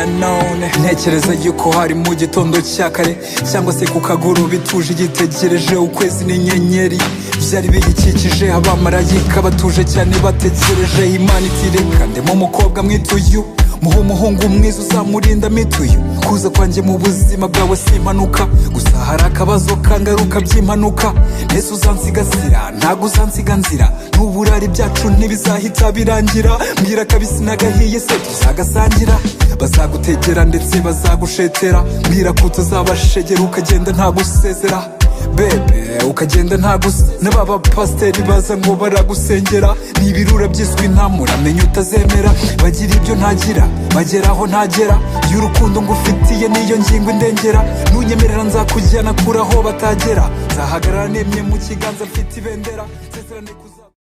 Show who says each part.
Speaker 1: ya none. Ntekereza yuko hari mu gitondo cya kare cyangwa se ku kagoroba ituje igitegereje ukwezi n'inyenyeri byari biyikikije, abamarayika batuje cyane bategereje Imana iti reka ndemo umukobwa mwituyu, muhe umuhungu mwiza uzamurinda mituyu. Kuza kwanjye mu buzima bwawe si impanuka, gusa hari akabazo kangaruka by'impanuka. Nese uzansigasira ntago uzansiga nzira, n'uburari byacu ntibizahita birangira. Mbwira kabisi nagahiye se tuzagasangira, bazagutegera ndetse bazagushetera. Mbwira ko utazabashegera ukagenda nta gusezera, bebe ukagenda nta gusa. N'ababa pasiteri baza ngo baragusengera, n'ibirura byiswe intamura menya utazemera. Bagira ibyo ntagira bageraho ntagera, y'urukundo ngufitiye niyo ngingo indengera. Nunyemerera nzakujyana kure aho batagera, nzahagarara nemye mu kiganza mfite ibendera.